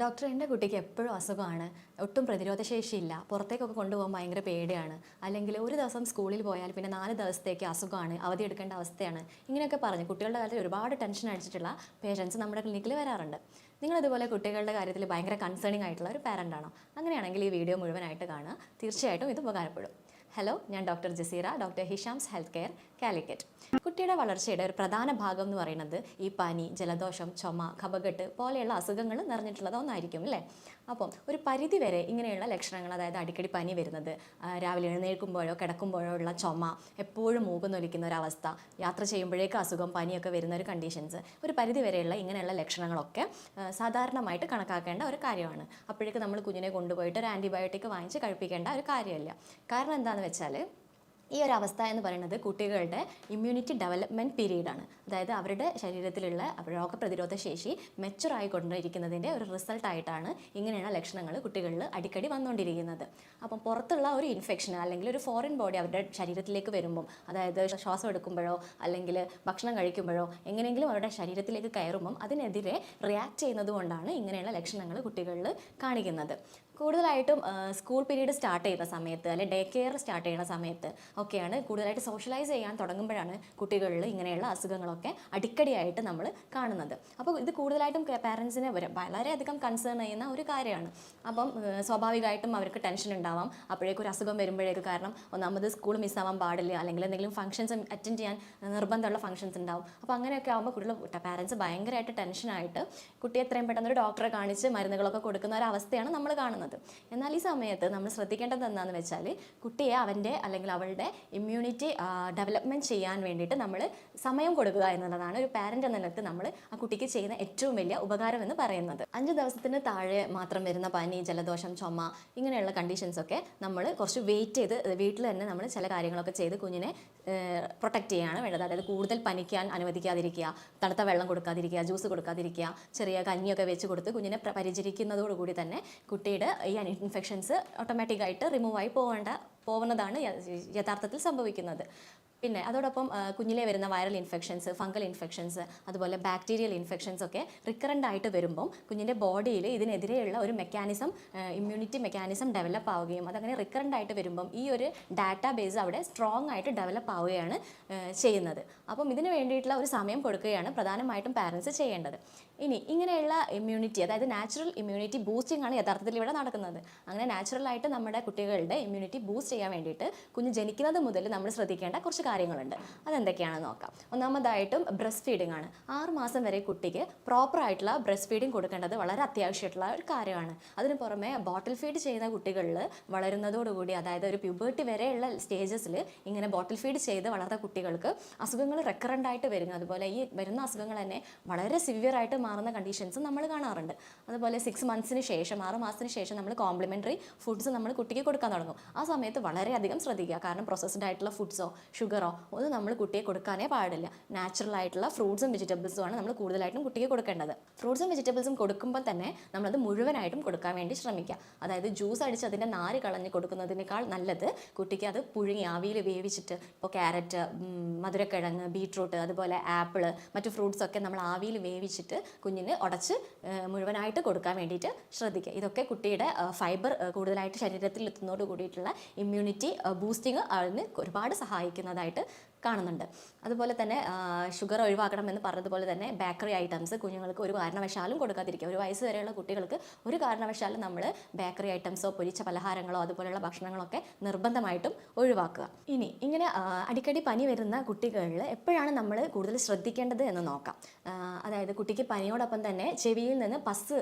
Doctor എൻ്റെ കുട്ടിക്ക് എപ്പോഴും അസുഖമാണ്, ഒട്ടും പ്രതിരോധശേഷിയില്ല, പുറത്തേക്കൊക്കെ കൊണ്ടുപോകാൻ ഭയങ്കര പേടിയാണ്, അല്ലെങ്കിൽ ഒരു ദിവസം സ്കൂളിൽ പോയാൽ പിന്നെ 4 ദിവസത്തേക്ക് അസുഖമാണ്, അവധി എടുക്കേണ്ട അവസ്ഥയാണ്. ഇങ്ങനെയൊക്കെ പറഞ്ഞ് കുട്ടികളുടെ കാര്യത്തിൽ ഒരുപാട് ടെൻഷൻ അടിച്ചിട്ടുള്ള പേഷ്യൻസ് നമ്മുടെ ക്ലിനിക്കിൽ വരാറുണ്ട്. നിങ്ങളിതുപോലെ കുട്ടികളുടെ കാര്യത്തിൽ ഭയങ്കര കൺസേണിംഗ് ആയിട്ടുള്ള ഒരു പാരൻ്റ് ആണോ? അങ്ങനെയാണെങ്കിൽ ഈ വീഡിയോ മുഴുവനായിട്ട് കാണുക, തീർച്ചയായിട്ടും ഇത് ഉപകാരപ്പെടും. ഹലോ, ഞാൻ doctor Jaseera, doctor Hisham's health care, Calicut. കുട്ടിയുടെ വളർച്ചയുടെ ഒരു പ്രധാന ഭാഗം എന്ന് പറയുന്നത് ഈ പനി, ജലദോഷം, ചുമ, കഫക്കെട്ട് പോലെയുള്ള അസുഖങ്ങൾ നിറഞ്ഞിട്ടുള്ളത് ഒന്നായിരിക്കും അല്ലേ? അപ്പം ഒരു പരിധി വരെ ഇങ്ങനെയുള്ള ലക്ഷണങ്ങൾ, അതായത് അടിക്കടി പനി വരുന്നത്, രാവിലെ എഴുന്നേൽക്കുമ്പോഴോ കിടക്കുമ്പോഴോ ഉള്ള ചുമ, എപ്പോഴും മൂക്കുന്നൊലിക്കുന്ന ഒരവസ്ഥ, യാത്ര ചെയ്യുമ്പോഴേക്ക് അസുഖം, പനിയൊക്കെ വരുന്ന ഒരു കണ്ടീഷൻസ്, ഒരു പരിധി വരെയുള്ള ഇങ്ങനെയുള്ള ലക്ഷണങ്ങളൊക്കെ സാധാരണമായിട്ട് കണക്കാക്കേണ്ട ഒരു കാര്യമാണ്. അപ്പോഴേക്ക് നമ്മൾ കുഞ്ഞിനെ കൊണ്ടുപോയിട്ട് ഒരു ആൻറ്റിബയോട്ടിക് വാങ്ങിച്ച് കഴിപ്പിക്കേണ്ട ഒരു കാര്യമില്ല. കാരണം എന്താണെന്ന് വെച്ചാൽ, ഈ ഒരു അവസ്ഥ എന്ന് പറയുന്നത് കുട്ടികളുടെ ഇമ്മ്യൂണിറ്റി ഡെവലപ്മെൻറ്റ് പീരീഡാണ്. അതായത് അവരുടെ ശരീരത്തിലുള്ള രോഗപ്രതിരോധ ശേഷി മെച്ചുറായിക്കൊണ്ടിരിക്കുന്നതിൻ്റെ ഒരു റിസൾട്ടായിട്ടാണ് ഇങ്ങനെയുള്ള ലക്ഷണങ്ങൾ കുട്ടികളിൽ അടിക്കടി വന്നുകൊണ്ടിരിക്കുന്നത്. അപ്പം പുറത്തുള്ള ഒരു ഇൻഫെക്ഷൻ അല്ലെങ്കിൽ ഒരു ഫോറിൻ ബോഡി അവരുടെ ശരീരത്തിലേക്ക് വരുമ്പം, അതായത് ശ്വാസം എടുക്കുമ്പോഴോ അല്ലെങ്കിൽ ഭക്ഷണം കഴിക്കുമ്പോഴോ എങ്ങനെയെങ്കിലും അവരുടെ ശരീരത്തിലേക്ക് കയറുമ്പം അതിനെതിരെ റിയാക്ട് ചെയ്യുന്നത് കൊണ്ടാണ് ഇങ്ങനെയുള്ള ലക്ഷണങ്ങൾ കുട്ടികളിൽ കാണിക്കുന്നത്. കൂടുതലായിട്ടും സ്കൂൾ പീരീഡ് സ്റ്റാർട്ട് ചെയ്യുന്ന സമയത്ത് അല്ലെങ്കിൽ ഡേ കെയർ സ്റ്റാർട്ട് ചെയ്യുന്ന സമയത്ത് ഒക്കെയാണ്, കൂടുതലായിട്ട് സോഷ്യലൈസ് ചെയ്യാൻ തുടങ്ങുമ്പോഴാണ് കുട്ടികളിൽ ഇങ്ങനെയുള്ള അസുഖങ്ങളൊക്കെ അടിക്കടിയായിട്ട് നമ്മൾ കാണുന്നത്. അപ്പോൾ ഇത് കൂടുതലായിട്ടും പാരൻസിനെ വളരെയധികം കൺസേൺ ചെയ്യുന്ന ഒരു കാര്യമാണ്. അപ്പം സ്വാഭാവികമായിട്ടും അവർക്ക് ടെൻഷൻ ഉണ്ടാവാം അപ്പോഴേക്കും ഒരു അസുഖം വരുമ്പോഴേക്ക്. കാരണം ഒന്നാമത് സ്കൂൾ മിസ്സാവാൻ പാടില്ല, അല്ലെങ്കിൽ എന്തെങ്കിലും ഫംഗ്ഷൻസ് അറ്റൻഡ് ചെയ്യാൻ നിർബന്ധമുള്ള ഫംഗ്ഷൻസ് ഉണ്ടാവും. അപ്പോൾ അങ്ങനെയൊക്കെ ആകുമ്പോൾ കുട്ടികളുടെ പാരൻസ് ഭയങ്കരമായിട്ട് ടെൻഷനായിട്ട് കുട്ടിയെ എത്രയും പെട്ടെന്ന് ഒരു ഡോക്ടറെ കാണിച്ച് മരുന്നുകളൊക്കെ കൊടുക്കുന്ന ഒരു അവസ്ഥയാണ് നമ്മൾ കാണുന്നത്. എന്നാൽ ഈ സമയത്ത് നമ്മൾ ശ്രദ്ധിക്കേണ്ടത് എന്താണെന്ന് വെച്ചാൽ, കുട്ടിയെ അവൻ്റെ അല്ലെങ്കിൽ അവളുടെ ഇമ്മ്യൂണിറ്റി ഡെവലപ്മെൻറ്റ് ചെയ്യാൻ വേണ്ടിയിട്ട് നമ്മൾ സമയം കൊടുക്കുക എന്നുള്ളതാണ് ഒരു പാരൻ്റ് എന്ന നിലക്ക് നമ്മൾ ആ കുട്ടിക്ക് ചെയ്യുന്ന ഏറ്റവും വലിയ ഉപകാരം എന്ന് പറയുന്നത്. 5 ദിവസത്തിന് താഴെ മാത്രം വരുന്ന പനി, ജലദോഷം, ചുമ ഇങ്ങനെയുള്ള കണ്ടീഷൻസൊക്കെ നമ്മൾ കുറച്ച് വെയിറ്റ് ചെയ്ത് വീട്ടിൽ തന്നെ നമ്മൾ ചില കാര്യങ്ങളൊക്കെ ചെയ്ത് കുഞ്ഞിനെ പ്രൊട്ടക്റ്റ് ചെയ്യുകയാണ് വേണ്ടത്. അതായത് കൂടുതൽ പനിക്കാൻ അനുവദിക്കാതിരിക്കുക, തണുത്ത വെള്ളം കൊടുക്കാതിരിക്കുക, ജ്യൂസ് കൊടുക്കാതിരിക്കുക, ചെറിയ കഞ്ഞിയൊക്കെ വെച്ച് കൊടുത്ത് കുഞ്ഞിനെ പരിചരിക്കുന്നതോടുകൂടി തന്നെ കുട്ടിയുടെ ഈ ഇൻഫെക്ഷൻസ് ഓട്ടോമാറ്റിക്കായിട്ട് റിമൂവ് ആയി പോകുന്നതാണ് യഥാർത്ഥത്തിൽ സംഭവിക്കുന്നത്. പിന്നെ അതോടൊപ്പം കുഞ്ഞിലെ വരുന്ന വൈറൽ ഇൻഫെക്ഷൻസ്, ഫംഗൽ ഇൻഫെക്ഷൻസ്, അതുപോലെ ബാക്ടീരിയൽ ഇൻഫെക്ഷൻസ് ഒക്കെ റിക്കറൻ്റ് ആയിട്ട് വരുമ്പം കുഞ്ഞിൻ്റെ ബോഡിയിൽ ഇതിനെതിരെയുള്ള ഒരു ഇമ്മ്യൂണിറ്റി മെക്കാനിസം ഡെവലപ്പ് ആവുകയും, അതങ്ങനെ റിക്കറൻ്റ് ആയിട്ട് വരുമ്പം ഈ ഒരു ഡാറ്റാ ബേസ് അവിടെ സ്ട്രോങ് ആയിട്ട് ഡെവലപ്പ് ആവുകയാണ് ചെയ്യുന്നത്. അപ്പം ഇതിന് വേണ്ടിയിട്ടുള്ള ഒരു സമയം കൊടുക്കുകയാണ് പ്രധാനമായിട്ടും പാരൻസ് ചെയ്യേണ്ടത്. ഇനി ഇങ്ങനെയുള്ള ഇമ്മ്യൂണിറ്റി, അതായത് നാച്ചുറൽ ഇമ്മ്യൂണിറ്റി ബൂസ്റ്റിംഗ് ആണ് യഥാർത്ഥത്തിൽ ഇവിടെ നടക്കുന്നത്. അങ്ങനെ നാച്ചുറലായിട്ട് നമ്മുടെ കുട്ടികളുടെ ഇമ്മ്യൂണിറ്റി ബൂസ്റ്റ് ചെയ്യാൻ വേണ്ടിയിട്ട് കുഞ്ഞ് ജനിക്കുന്നത് മുതൽ നമ്മൾ ശ്രദ്ധിക്കേണ്ട കുറച്ച് കാര്യങ്ങളുണ്ട്. അതെന്തൊക്കെയാണെന്ന് നോക്കാം. ഒന്നാമതായിട്ടും ബ്രസ്റ്റ് ഫീഡിംഗ് ആണ്. 6 മാസം വരെ കുട്ടിക്ക് പ്രോപ്പറായിട്ടുള്ള ബ്രസ്റ്റ് ഫീഡിംഗ് കൊടുക്കേണ്ടത് വളരെ അത്യാവശ്യമായിട്ടുള്ള ഒരു കാര്യമാണ്. അതിന് പുറമെ ബോട്ടിൽ ഫീഡ് ചെയ്യുന്ന കുട്ടികളിൽ വളരുന്നതോടുകൂടി, അതായത് ഒരു പ്യൂബേർട്ടി വരെയുള്ള സ്റ്റേജസിൽ ഇങ്ങനെ ബോട്ടിൽ ഫീഡ് ചെയ്ത് വളർന്ന കുട്ടികൾക്ക് അസുഖങ്ങൾ റെക്കറൻ്റ് ആയിട്ട് വരുന്നു. അതുപോലെ ഈ വരുന്ന അസുഖങ്ങൾ തന്നെ വളരെ സിവിയർ ആയിട്ട് മാറുന്ന കണ്ടീഷൻസ് നമ്മൾ കാണാറുണ്ട്. അതുപോലെ 6 മന്ത്സിന് ശേഷം, 6 മാസത്തിന് ശേഷം നമ്മൾ കോംപ്ലിമെൻ്ററി ഫുഡ്സ് നമ്മൾ കുട്ടിക്ക് കൊടുക്കാൻ തുടങ്ങും. ആ സമയത്ത് വളരെയധികം ശ്രദ്ധിക്കുക. കാരണം പ്രോസസ്ഡ് ആയിട്ടുള്ള ഫുഡ്സോ ഷുഗറോ ഒന്നും നമ്മൾ കുട്ടിയെ കൊടുക്കാനേ പാടില്ല. നാച്ചുറൽ ആയിട്ടുള്ള ഫ്രൂട്ട്സും വെജിറ്റബിൾസും ആണ് നമ്മൾ കൂടുതലായിട്ടും കുട്ടിക്ക് കൊടുക്കേണ്ടത്. ഫ്രൂട്ട്സും വെജിറ്റബിൾസും കൊടുക്കുമ്പോൾ തന്നെ നമ്മളത് മുഴുവനായിട്ടും കൊടുക്കാൻ വേണ്ടി ശ്രമിക്കുക. അതായത് ജ്യൂസ് അടിച്ച് അതിൻ്റെ നാര് കളഞ്ഞ് കൊടുക്കുന്നതിനേക്കാൾ നല്ലത് കുട്ടിക്ക് അത് പുഴുങ്ങി ആവിയിൽ വേവിച്ചിട്ട്, ഇപ്പോൾ ക്യാരറ്റ്, മധുരക്കിഴങ്ങ്, ബീട്രൂട്ട്, അതുപോലെ ആപ്പിൾ, മറ്റു ഫ്രൂട്ട്സൊക്കെ നമ്മൾ ആവിയിൽ വേവിച്ചിട്ട് കുഞ്ഞിന് ഉടച്ച് മുഴുവനായിട്ട് കൊടുക്കാൻ വേണ്ടിയിട്ട് ശ്രദ്ധിക്കുക. ഇതൊക്കെ കുട്ടിയുടെ ഫൈബർ കൂടുതലായിട്ട് ശരീരത്തിൽ എത്തുന്നതോട് കൂടിയിട്ടുള്ള ഇമ്മ്യൂണിറ്റി ബൂസ്റ്റിംഗ് അതിന് ഒരുപാട് സഹായിക്കുന്നതായിട്ട് കാണുന്നുണ്ട്. അതുപോലെ തന്നെ ഷുഗർ ഒഴിവാക്കണം എന്ന് പറഞ്ഞതുപോലെ തന്നെ ബേക്കറി ഐറ്റംസ് കുഞ്ഞുങ്ങൾക്ക് ഒരു കാരണവശാലും കൊടുക്കാതിരിക്കുക. ഒരു വയസ്സ് വരെയുള്ള കുട്ടികൾക്ക് ഒരു കാരണവശാലും നമ്മൾ ബേക്കറി ഐറ്റംസോ പൊരിച്ച പലഹാരങ്ങളോ അതുപോലെയുള്ള ഭക്ഷണങ്ങളൊക്കെ നിർബന്ധമായിട്ടും ഒഴിവാക്കുക. ഇനി ഇങ്ങനെ അടിക്കടി പനി വരുന്ന കുട്ടികളിൽ എപ്പോഴാണ് നമ്മൾ കൂടുതൽ ശ്രദ്ധിക്കേണ്ടത് എന്ന് നോക്കാം. അതായത് കുട്ടിക്ക് പനിയോടൊപ്പം തന്നെ ചെവിയിൽ നിന്ന്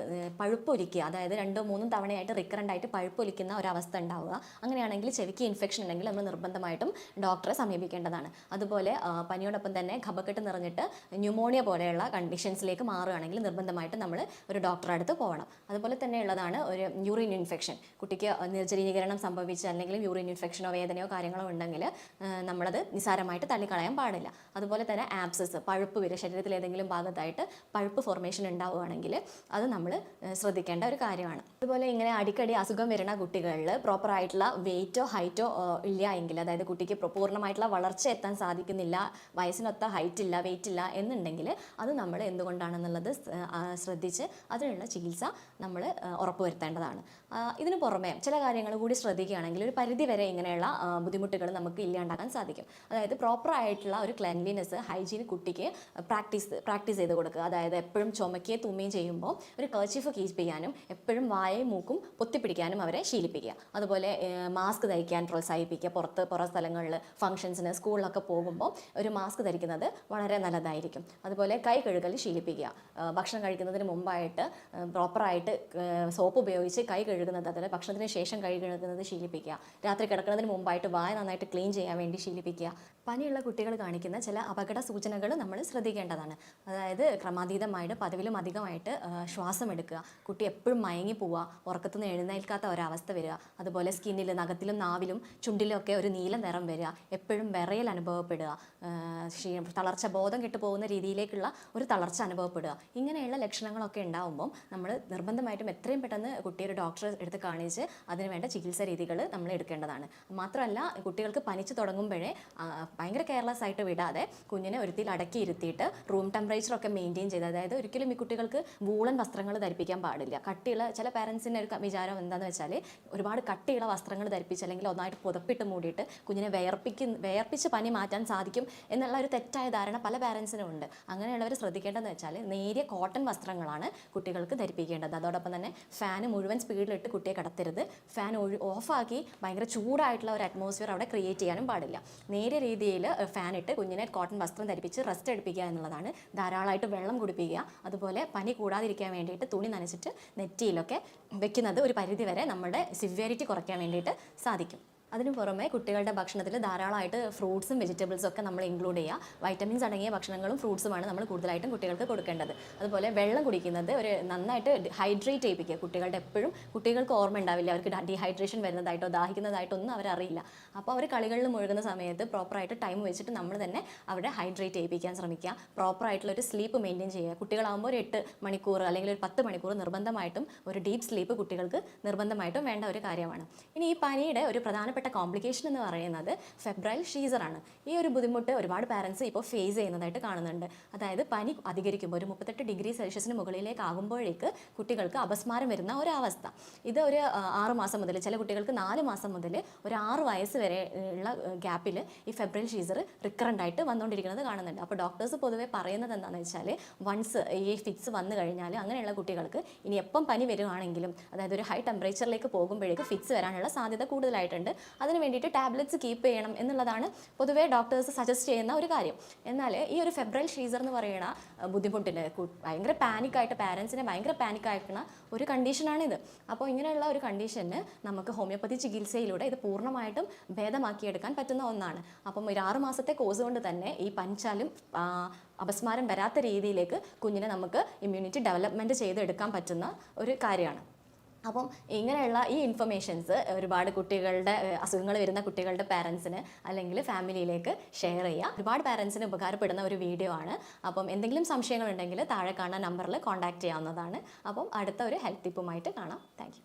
പഴുപ്പൊലിക്കുക, അതായത് 2-3 തവണയായിട്ട് റിക്കറൻ്റ് ആയിട്ട് പഴുപ്പൊലിക്കുന്ന ഒരവസ്ഥ ഉണ്ടാവുക. അങ്ങനെയാണെങ്കിൽ ചെവിക്ക് ഇൻഫെക്ഷൻ ഉണ്ടെങ്കിൽ നമ്മൾ നിർബന്ധമായിട്ടും ഡോക്ടറെ സമീപിക്കേണ്ടതാണ്. അതുപോലെ പനിയോടൊപ്പം തന്നെ കഫക്കെട്ട് നിറഞ്ഞിട്ട് ന്യൂമോണിയ പോലെയുള്ള കണ്ടീഷൻസിലേക്ക് മാറുകയാണെങ്കിൽ നിർബന്ധമായിട്ട് നമ്മൾ ഒരു ഡോക്ടറെ അടുത്ത് പോകണം. അതുപോലെ തന്നെ ഉള്ളതാണ് ഒരു യൂറിൻ ഇൻഫെക്ഷൻ. കുട്ടിക്ക് നിർജ്ജലീകരണം സംഭവിച്ച് അല്ലെങ്കിൽ യൂറിൻ ഇൻഫെക്ഷനോ വേദനയോ കാര്യങ്ങളോ ഉണ്ടെങ്കിൽ നമ്മളത് നിസ്സാരമായിട്ട് തള്ളിക്കളയാൻ പാടില്ല. അതുപോലെ തന്നെ ആബ്സസ്, പഴുപ്പ് വരെ ശരീരത്തിൽ ഏതെങ്കിലും ഭാഗത്തായിട്ട് പഴുപ്പ് ഫോർമേഷൻ ഉണ്ടാവുകയാണെങ്കിൽ അത് നമ്മൾ ശ്രദ്ധിക്കേണ്ട ഒരു കാര്യമാണ്. അതുപോലെ ഇങ്ങനെ അടിക്കടി അസുഖം വരുന്ന കുട്ടികളിൽ പ്രോപ്പറായിട്ടുള്ള വെയിറ്റോ ഹൈറ്റോ ഇല്ല എങ്കിൽ, അതായത് കുട്ടിക്ക് പൂർണ്ണമായിട്ടുള്ള വളർച്ച എത്താൻ സാധിക്കുന്നില്ല, വയസ്സിനൊത്ത ഹൈറ്റ് ഇല്ല, വെയിറ്റ് ഇല്ല എന്നുണ്ടെങ്കിൽ അത് നമ്മൾ എന്തുകൊണ്ടാണെന്നുള്ളത് ശ്രദ്ധിച്ച് അതിനുള്ള ചികിത്സ നമ്മൾ ഉറപ്പുവരുത്തേണ്ടതാണ്. ഇതിന് പുറമെ ചില കാര്യങ്ങൾ കൂടി ശ്രദ്ധിക്കുകയാണെങ്കിൽ ഒരു പരിധി വരെ ഇങ്ങനെയുള്ള ബുദ്ധിമുട്ടുകൾ നമുക്ക് ഇല്ലാണ്ടാക്കാൻ സാധിക്കും. അതായത് പ്രോപ്പറായിട്ടുള്ള ഒരു ക്ലെൻലിനെസ്, ഹൈജീൻ കുട്ടിക്ക് പ്രാക്ടീസ് ചെയ്ത് കൊടുക്കുക. അതായത് എപ്പോഴും ചുമക്കുകയും തുമ്മുകയും ചെയ്യുമ്പോൾ ഒരു കർച്ചീഫ് കീപ്പ് ചെയ്യാനും എപ്പോഴും വായയും മൂക്കും പൊത്തിപ്പിടിക്കാനും അവരെ ശീലിപ്പിക്കുക. അതുപോലെ മാസ്ക് ധരിക്കാൻ പ്രോത്സാഹിപ്പിക്കുക. പുറ സ്ഥലങ്ങളിൽ ഫംഗ്ഷൻസിന് സ്കൂളിലൊക്കെ പോകുമ്പോൾ ഒരു മാസ്ക് ധരിക്കുന്നത് വളരെ നല്ലതായിരിക്കും. അതുപോലെ കൈ കഴുകൽ ശീലിപ്പിക്കുക. ഭക്ഷണം കഴിക്കുന്നതിന് മുമ്പായിട്ട് പ്രോപ്പറായിട്ട് സോപ്പ് ഉപയോഗിച്ച് കൈ കഴുകുന്നത്, അതുപോലെ ഭക്ഷണത്തിന് ശേഷം കൈ കഴുകുന്നത് ശീലിപ്പിക്കുക. രാത്രി കിടക്കുന്നതിന് മുമ്പായിട്ട് വായ നന്നായിട്ട് ക്ലീൻ ചെയ്യാൻ വേണ്ടി ശീലിപ്പിക്കുക. പനിയുള്ള കുട്ടികൾ കാണിക്കുന്ന ചില അപകട സൂചനകൾ നമ്മൾ ശ്രദ്ധിക്കേണ്ടതാണ്. അതായത് ക്രമാതീതമായിട്ട് പതിവിലും അധികമായിട്ട് ശ്വാസം എടുക്കുക, കുട്ടി എപ്പോഴും മയങ്ങി പോവുക, ഉറക്കത്തു നിന്ന് എഴുന്നേൽക്കാത്ത ഒരവസ്ഥ വരിക, അതുപോലെ സ്കിന്നിൽ, നഖത്തിലും നാവിലും ചുണ്ടിലും ഒക്കെ ഒരു നീല നിറം വരിക, എപ്പോഴും വിറയൽ അനുഭവപ്പെടുക, തളർച്ച, ബോധം കെട്ടുപോകുന്ന രീതിയിലേക്കുള്ള ഒരു തളർച്ച അനുഭവപ്പെടുക. ഇങ്ങനെയുള്ള ലക്ഷണങ്ങളൊക്കെ ഉണ്ടാകുമ്പം നമ്മൾ നിർബന്ധമായിട്ടും എത്രയും പെട്ടെന്ന് കുട്ടിയെ ഒരു ഡോക്ടറെ എടുത്ത് കാണിച്ച് അതിനുവേണ്ട ചികിത്സാ രീതികൾ നമ്മൾ എടുക്കേണ്ടതാണ്. മാത്രമല്ല, കുട്ടികൾക്ക് പനിച്ച് തുടങ്ങുമ്പോഴേ ഭയങ്കര കെയർലെസ് ആയിട്ട് വിടാതെ കുഞ്ഞിനെ ഒരുത്തിൽ അടക്കി ഇരുത്തിയിട്ട് റൂം ടെമ്പറേച്ചറൊക്കെ മെയിൻറ്റെയിൻ ചെയ്ത്, അതായത് ഒരിക്കലും ഈ കുട്ടികൾക്ക് വൂളൻ വസ്ത്രങ്ങൾ ധരിപ്പിക്കാൻ പാടില്ല. കട്ടിയുള്ള, ചില പാരൻസിൻ്റെ ഒരു വിചാരം എന്താണെന്ന് വെച്ചാൽ ഒരുപാട് കട്ടിയുള്ള വസ്ത്രങ്ങൾ ധരിപ്പിച്ച് അല്ലെങ്കിൽ ഒന്നായിട്ട് പുതപ്പിട്ട് മൂടിയിട്ട് കുഞ്ഞിനെ വിയർപ്പിച്ച് പനി മാറ്റാൻ സാധിക്കും എന്നുള്ള ഒരു തെറ്റായ ധാരണ പല പാരൻസിനും ഉണ്ട്. അങ്ങനെയുള്ളവർ ശ്രദ്ധിക്കേണ്ടതെന്ന് വെച്ചാൽ നേരിയ കോട്ടൺ വസ്ത്രങ്ങളാണ് കുട്ടികൾക്ക് ധരിപ്പിക്കേണ്ടത്. അതോടൊപ്പം തന്നെ ഫാൻ മുഴുവൻ സ്പീഡിലിട്ട് കുട്ടിയെ കിടത്തരുത്. ഫാൻ ഓഫാക്കി ഭയങ്കര ചൂടായിട്ടുള്ള ഒരു അറ്റ്മോസ്ഫിയർ അവിടെ ക്രിയേറ്റ് ചെയ്യാനും പാടില്ല. നേരിയ രീതിയിൽ ഫാൻ ഇട്ട് കുഞ്ഞിനെ കോട്ടൺ വസ്ത്രം ധരിപ്പിച്ച് റെസ്റ്റ് എടുപ്പിക്കുക എന്നുള്ളതാണ്. ധാരാളമായിട്ട് വെള്ളം കുടിപ്പിക്കുക. അതുപോലെ പനി കൂടാതിരിക്കാൻ വേണ്ടിയിട്ട് തുണി നനച്ചിട്ട് നെറ്റിയിലൊക്കെ വെക്കുന്നത് ഒരു പരിധി വരെ നമ്മുടെ സിവിയറിറ്റി കുറയ്ക്കാൻ വേണ്ടിയിട്ട് സാധിക്കും. അതിന് പുറമെ കുട്ടികളുടെ ഭക്ഷണത്തിൽ ധാരാളമായിട്ട് ഫ്രൂട്ട്സും വെജിറ്റബിൾസും ഒക്കെ നമ്മൾ ഇൻക്ലൂഡ് ചെയ്യുക. വൈറ്റമിൻസ് അടങ്ങിയ ഭക്ഷണങ്ങളും ഫ്രൂട്ട്സുമാണ് നമ്മൾ കൂടുതലായിട്ടും കുട്ടികൾക്ക് കൊടുക്കേണ്ടത്. അതുപോലെ വെള്ളം കുടിക്കുന്നത് ഒരു നന്നായിട്ട് ഹൈഡ്രേറ്റ് ചെയ്യിപ്പിക്കുക. കുട്ടികളുടെ എപ്പോഴും കുട്ടികൾക്ക് ഓർമ്മ ഉണ്ടാവില്ല, അവർക്ക് ഡീഹൈഡ്രേഷൻ വരുന്നതായിട്ടോ ദാഹിക്കുന്നതായിട്ടോ ഒന്നും അവരറിയില്ല. അപ്പോൾ അവർ കളികളിൽ മുഴുകുന്ന സമയത്ത് പ്രോപ്പറായിട്ട് ടൈം വെച്ചിട്ട് നമ്മൾ തന്നെ അവരെ ഹൈഡ്രേറ്റ് ചെയ്യിപ്പിക്കാൻ ശ്രമിക്കുക. പ്രോപ്പറായിട്ടുള്ളൊരു സ്ലീപ്പ് മെയിൻറ്റെയിൻ ചെയ്യുക. കുട്ടികളാകുമ്പോൾ ഒരു 8 മണിക്കൂർ അല്ലെങ്കിൽ ഒരു 10 മണിക്കൂർ നിർബന്ധമായിട്ടും ഒരു ഡീപ്പ് സ്ലീപ്പ് കുട്ടികൾക്ക് നിർബന്ധമായിട്ടും വേണ്ട ഒരു കാര്യമാണ്. ഇനി ഈ പനിയുടെ ഒരു പ്രധാനപ്പെട്ട കോംപ്ലിക്കേഷൻ എന്ന് പറയുന്നത് ഫെബ്രൈൽ ഷീസറാണ്. ഈ ഒരു ബുദ്ധിമുട്ട് ഒരുപാട് പാരൻസ് ഇപ്പോൾ ഫേസ് ചെയ്യുന്നതായിട്ട് കാണുന്നുണ്ട്. അതായത് പനി അധികരിക്കുമ്പോൾ ഒരു 38 ഡിഗ്രി സെൽഷ്യസിന് മുകളിലേക്ക് ആകുമ്പോഴേക്ക് കുട്ടികൾക്ക് അപസ്മാരം വരുന്ന ഒരവസ്ഥ. ഇത് ഒരു 6 മാസം മുതൽ, ചില കുട്ടികൾക്ക് 4 മാസം മുതൽ ഒരു 6 വയസ്സ് വരെ ഉള്ള ഗ്യാപ്പിൽ ഈ ഫെബ്രൈൽ ഷീസർ റിക്കറൻ്റ് ആയിട്ട് വന്നുകൊണ്ടിരിക്കുന്നത് കാണുന്നുണ്ട്. അപ്പോൾ ഡോക്ടേഴ്സ് പൊതുവെ പറയുന്നത് എന്താണെന്ന് വെച്ചാൽ, വൺസ് ഈ ഫിക്സ് വന്നു കഴിഞ്ഞാൽ അങ്ങനെയുള്ള കുട്ടികൾക്ക് ഇനി എപ്പം പനി വരുവാണെങ്കിലും, അതായത് ഒരു ഹൈ ടെമ്പറേച്ചറിലേക്ക് പോകുമ്പോഴേക്ക് ഫിക്സ് വരാനുള്ള സാധ്യത കൂടുതലായിട്ടുണ്ട്. അതിന് വേണ്ടിയിട്ട് ടാബ്ലറ്റ്സ് കീപ്പ് ചെയ്യണം എന്നുള്ളതാണ് പൊതുവേ ഡോക്ടേഴ്സ് സജസ്റ്റ് ചെയ്യുന്ന ഒരു കാര്യം. എന്നാൽ ഈ ഒരു ഫെബ്രൈൽ ഷീസർ എന്ന് പറയുന്ന ബുദ്ധിമുട്ടിന് ഭയങ്കര പാനിക്കായിട്ട്, പാരൻസിനെ ഭയങ്കര പാനിക്കായിട്ടുള്ള ഒരു കണ്ടീഷനാണിത്. അപ്പോൾ ഇങ്ങനെയുള്ള ഒരു കണ്ടീഷന് നമുക്ക് ഹോമിയോപ്പതി ചികിത്സയിലൂടെ ഇത് പൂർണ്ണമായിട്ടും ഭേദമാക്കിയെടുക്കാൻ പറ്റുന്ന ഒന്നാണ്. അപ്പം ഒരു 6 മാസത്തെ കോഴ്സ് കൊണ്ട് തന്നെ ഈ പനിച്ചാലും അപസ്മാരം വരാത്ത രീതിയിലേക്ക് കുഞ്ഞിനെ നമുക്ക് ഇമ്മ്യൂണിറ്റി ഡെവലപ്മെൻറ്റ് ചെയ്തെടുക്കാൻ പറ്റുന്ന ഒരു കാര്യമാണ്. അപ്പം ഇങ്ങനെയുള്ള ഈ ഇൻഫർമേഷൻസ് ഒരുപാട് കുട്ടികളുടെ അസുഖങ്ങൾ വരുന്ന കുട്ടികളുടെ പാരൻസിന് അല്ലെങ്കിൽ ഫാമിലിയിലേക്ക് ഷെയർ ചെയ്യുക. ഒരുപാട് പാരൻസിന് ഉപകാരപ്പെടുന്ന ഒരു വീഡിയോ ആണ്. അപ്പം എന്തെങ്കിലും സംശയങ്ങളുണ്ടെങ്കിൽ താഴെ കാണുന്ന നമ്പറിൽ കോൺടാക്റ്റ് ചെയ്യാവുന്നതാണ്. അപ്പം അടുത്ത ഒരു ഹെൽത്ത് ടിപ്പുമായിട്ട് കാണാം. Thank you.